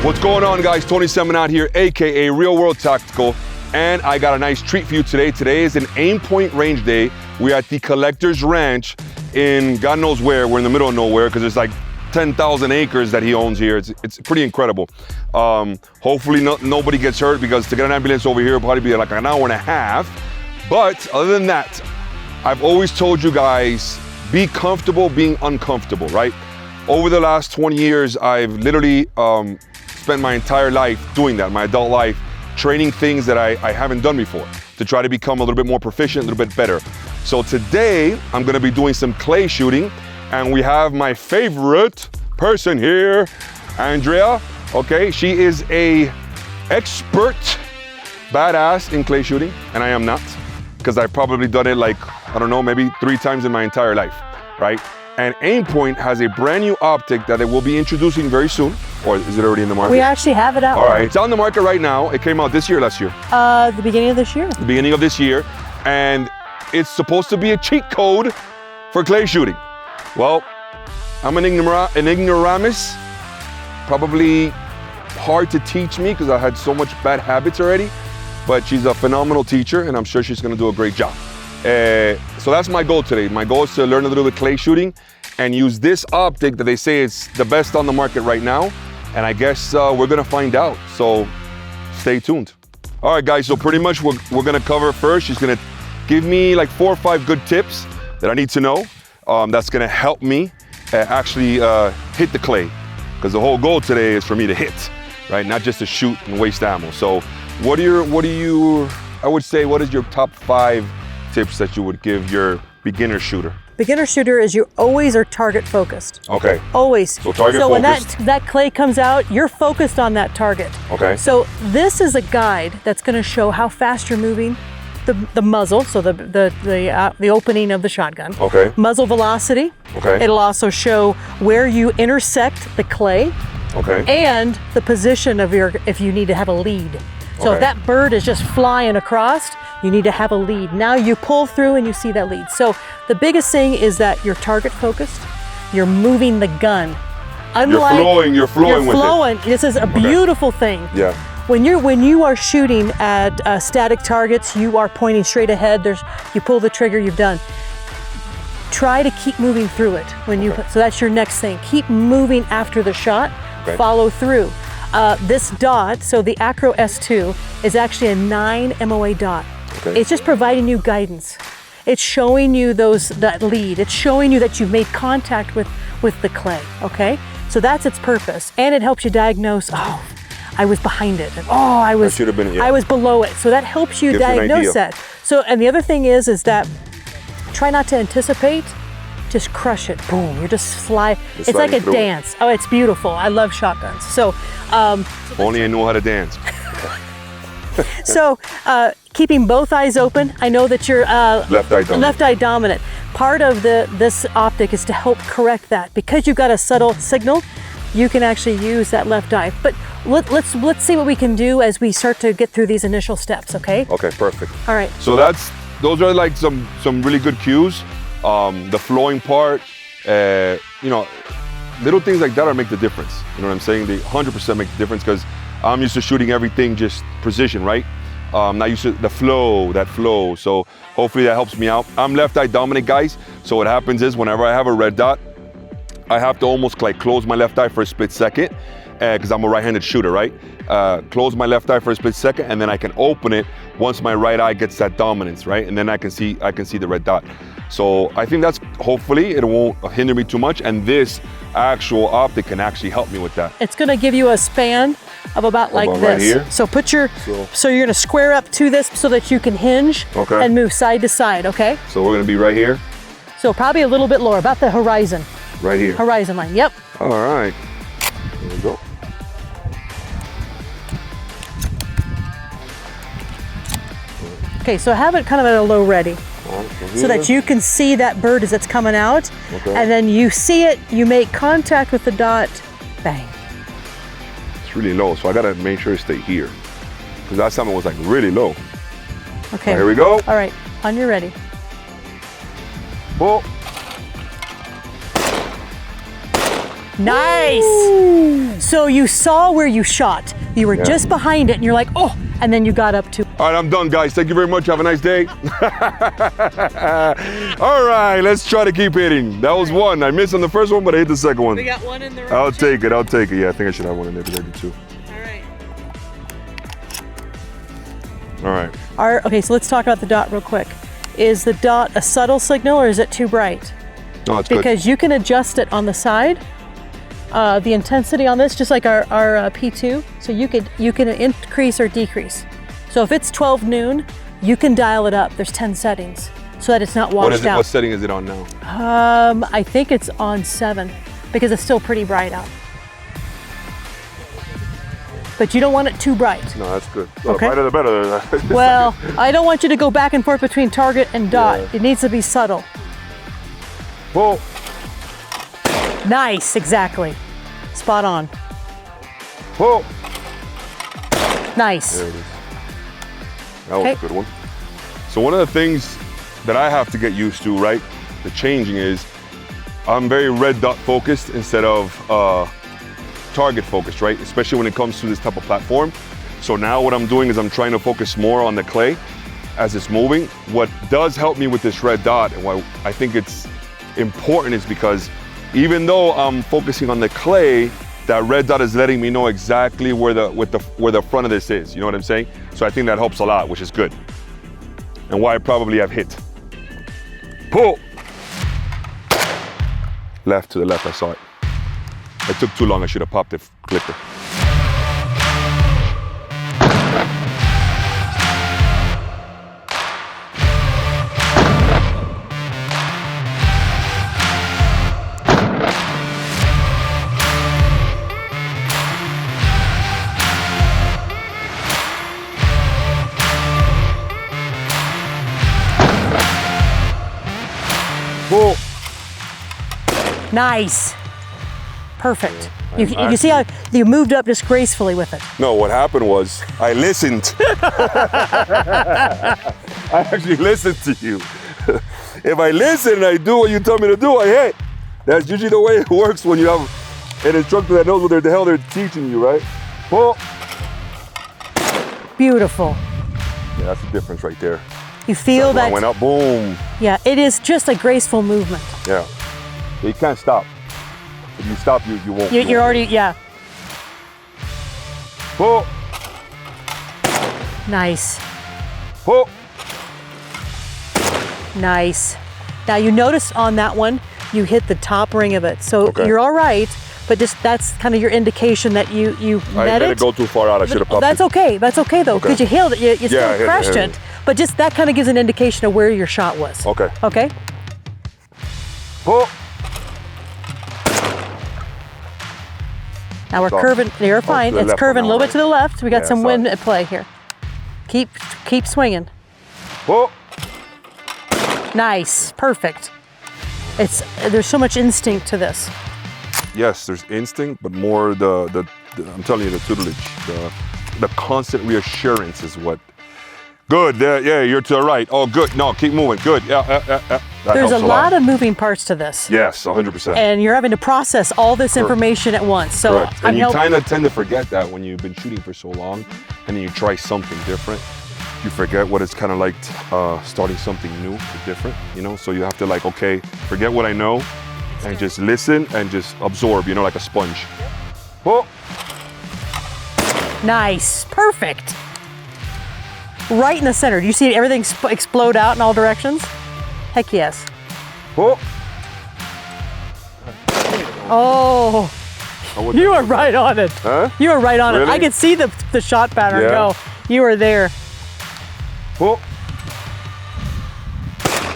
What's going on, guys? Tony Seminat here, aka Real World Tactical, and I got a nice treat for you today. Today is an Aimpoint range day. We're at the Collector's Ranch in God knows where. We're in the middle of nowhere because there's like 10,000 acres that he owns here. It's pretty incredible. Hopefully nobody gets hurt, because to get an ambulance over here will probably be like an hour and a half. But other than that, I've always told you guys, be comfortable being uncomfortable, right? Over the last 20 years, I've literally spent my entire life doing that, my adult life, training things that I haven't done before to try to become a little bit more proficient, a little bit better. So today, I'm gonna be doing some clay shooting, and we have my favorite person here, Andrea. Okay, she is a expert badass in clay shooting, and I am not, because I've probably done it like, I don't know, maybe 3 times in my entire life, right? And Aimpoint has a brand new optic that they will be introducing very soon. Or is it already in the market? We actually have it out. All right, it's on the market right now. It came out this year, last year? The beginning of this year. The beginning of this year. And it's supposed to be a cheat code for clay shooting. Well, I'm an ignoramus. Probably hard to teach me because I had so much bad habits already. But she's a phenomenal teacher, and I'm sure she's gonna do a great job. So that's my goal today. My goal is to learn a little bit clay shooting and use this optic that they say is the best on the market right now. And I guess we're gonna find out, so stay tuned. All right, guys, so pretty much we're gonna cover first. She's gonna give me like 4 or 5 good tips that I need to know that's gonna help me actually hit the clay. Because the whole goal today is for me to hit, right? Not just to shoot and waste ammo. So what is your top 5 tips that you would give your beginner shooter? Beginner shooter is you always are target focused. Okay. Always. So target so focused. when that clay comes out, you're focused on that target. Okay. So this is a guide that's going to show how fast you're moving, the muzzle, so the opening of the shotgun. Okay. Muzzle velocity. Okay. It'll also show where you intersect the clay. Okay. And the position of if you need to have a lead. So Okay. if that bird is just flying across, you need to have a lead. Now you pull through and you see that lead. So the biggest thing is that you're target focused. You're moving the gun. Unlike you're flowing with it. This is a beautiful thing. Yeah. When you are shooting at static targets, you are pointing straight ahead. You pull the trigger, you've done. Try to keep moving through it so that's your next thing. Keep moving after the shot. Okay. Follow through. This dot, so the Acro S2 is actually a 9 MOA dot. Okay. It's just providing you guidance. It's showing you that lead. It's showing you that you've made contact with the clay, okay? So that's its purpose. And it helps you diagnose, oh, I was behind it. And, oh, I was below it. So that helps you diagnose that. So, and the other thing is that try not to anticipate, just crush it, boom, you're just fly. It's like a dance. Oh, it's beautiful. I love shotguns. So, If only I knew how to dance. So, keeping both eyes open. I know that you're left eye dominant. Part of this optic is to help correct that. Because you've got a subtle signal, you can actually use that left eye. But let's see what we can do as we start to get through these initial steps, okay? Okay, perfect. All right. So those are like some really good cues. The flowing part, little things like that make the difference. You know what I'm saying? They 100% make the difference, because I'm used to shooting everything just precision, right? Not used to that flow. So hopefully that helps me out. I'm left eye dominant, guys. So what happens is whenever I have a red dot, I have to almost like close my left eye for a split second, because I'm a right-handed shooter, right? Close my left eye for a split second, and then I can open it once my right eye gets that dominance, right? And then I can see the red dot. So I think hopefully it won't hinder me too much, and this actual optic can actually help me with that. It's gonna give you a span of about like this. Right here? So so you're gonna square up to this so that you can hinge and move side to side, okay? So we're gonna be right here? So probably a little bit lower, about the horizon. Right here? Horizon line, yep. All right, here we go. Okay, so have it kind of at a low ready. So that you can see that bird as it's coming out, and then you see it, you make contact with the dot, bang. It's really low, so I gotta make sure to stay here, because last time it was like really low. Okay. Right, here we go. All right, on your ready. Pull. Nice. Woo! So you saw where you shot. You were just behind it and you're like, oh, and then you got up to. All right, I'm done, guys. Thank you very much. Have a nice day. All right, let's try to keep hitting. That was one. I missed on the first one, but I hit the second one. We got one in the room. I'll take it. I'll take it. Yeah, I think I should have one in there because I did too. All right. Okay, so let's talk about the dot real quick. Is the dot a subtle signal or is it too bright? No, it's good. Because you can adjust it on the side. The intensity on this, just like our P2, so you can increase or decrease. So if it's 12 noon, you can dial it up. There's 10 settings, so that it's not washed out. What setting is it on now? I think it's on 7 because it's still pretty bright out. But you don't want it too bright. No, that's good. Okay. The brighter the better. Well, I don't want you to go back and forth between target and dot. Yeah. It needs to be subtle. Whoa. Nice, exactly. Spot on. Whoa. Nice. There it is. That was a good one. So one of the things that I have to get used to, right, the changing is I'm very red dot focused instead of target focused, right? Especially when it comes to this type of platform. So now what I'm doing is I'm trying to focus more on the clay as it's moving. What does help me with this red dot and why I think it's important is because even though I'm focusing on the clay, that red dot is letting me know exactly where the front of this is. You know what I'm saying? So I think that helps a lot, which is good. And why I probably have hit. Pull. Left to the left, I saw it. It took too long, I should have popped the clicker. Pull. Nice. Perfect. You see how you moved up just gracefully with it. No, what happened was I listened. I actually listened to you. If I listen and I do what you tell me to do, I hit. That's usually the way it works when you have an instructor that knows what the hell they're teaching you, right? Pull. Beautiful. Yeah, that's the difference right there. You feel that. I went up, boom. Yeah, it is just a graceful movement. Yeah. You can't stop. If you stop, you won't. You're already, yeah. Pull. Nice. Pull. Nice. Now you notice on that one, you hit the top ring of it. So you're all right, but just that's kind of your indication that you I met let it go too far out. I should have popped That's it. okay. That's okay though, because you hit it. You still crashed hit it. But just that kind of gives an indication of where your shot was. Okay. Okay. Pull. Now we're curving. You're fine. It's curving a little bit to the left. We got some wind at play here. Keep swinging. Pull. Nice. Perfect. There's so much instinct to this. Yes, there's instinct, but more the I'm telling you, the tutelage, the constant reassurance is what. Good. Yeah, you're to the right. Oh, good. No, keep moving. Good. Yeah. There's a lot of moving parts to this. Yes, 100%. And you're having to process all this information at once. So and you kind of tend to forget that when you've been shooting for so long, and then you try something different. You forget what it's kind of like starting something new or different. You know, so you have to okay, forget what I know, and just listen and just absorb. You know, like a sponge. Oh. Nice. Perfect. Right in the center. Do you see everything explode out in all directions? Heck yes. Oh. Oh, you are right on it. Huh? You are right on Really? it. I could see the shot pattern go. You were there. Oh.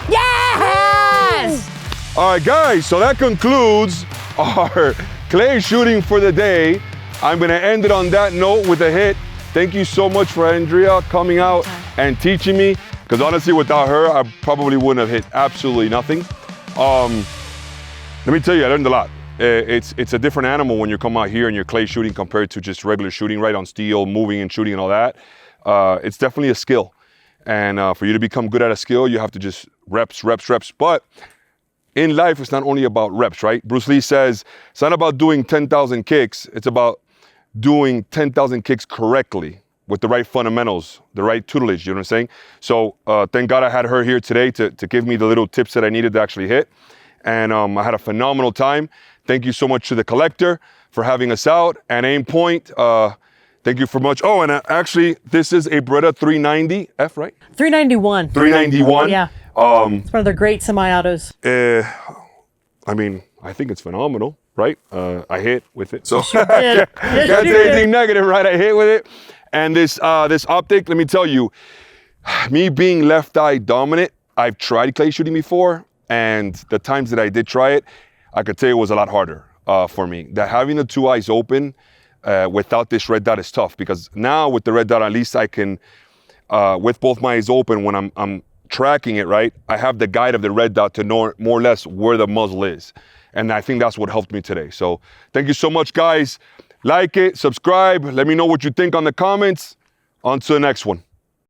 Yes! All right, guys, so that concludes our clay shooting for the day. I'm gonna end it on that note with a hit. Thank you so much for Andrea coming out and teaching me, because honestly, without her, I probably wouldn't have hit absolutely nothing. Let me tell you, I learned a lot. It's a different animal when you come out here and you're clay shooting compared to just regular shooting, right, on steel, moving and shooting and all that. It's definitely a skill. And for you to become good at a skill, you have to just reps. But in life, it's not only about reps, right? Bruce Lee says, it's not about doing 10,000 kicks. It's about doing 10,000 kicks correctly with the right fundamentals, the right tutelage, you know what I'm saying? So thank God I had her here today to give me the little tips that I needed to actually hit. And I had a phenomenal time. Thank you so much to the Collector for having us out, and Aimpoint. Thank you for much. Oh, and actually, this is a Beretta 390F, right? 391. 391. Yeah. It's one of their great semi-autos. I mean, I think it's phenomenal, right? I hit with it, so Yes, can't you say did. anything negative, right? I hit with it, and this Optic. Let me tell you, me being left eye dominant, I've tried clay shooting before, and the times that I did try it, I could tell you it was a lot harder for me. That having the two eyes open without this red dot is tough, because now with the red dot, at least I can, with both my eyes open, when I'm tracking it, right, I have the guide of the red dot to know more or less where the muzzle is. And I think that's what helped me today. So thank you so much, guys. Like it, subscribe, let me know what you think on the comments. On to the next one.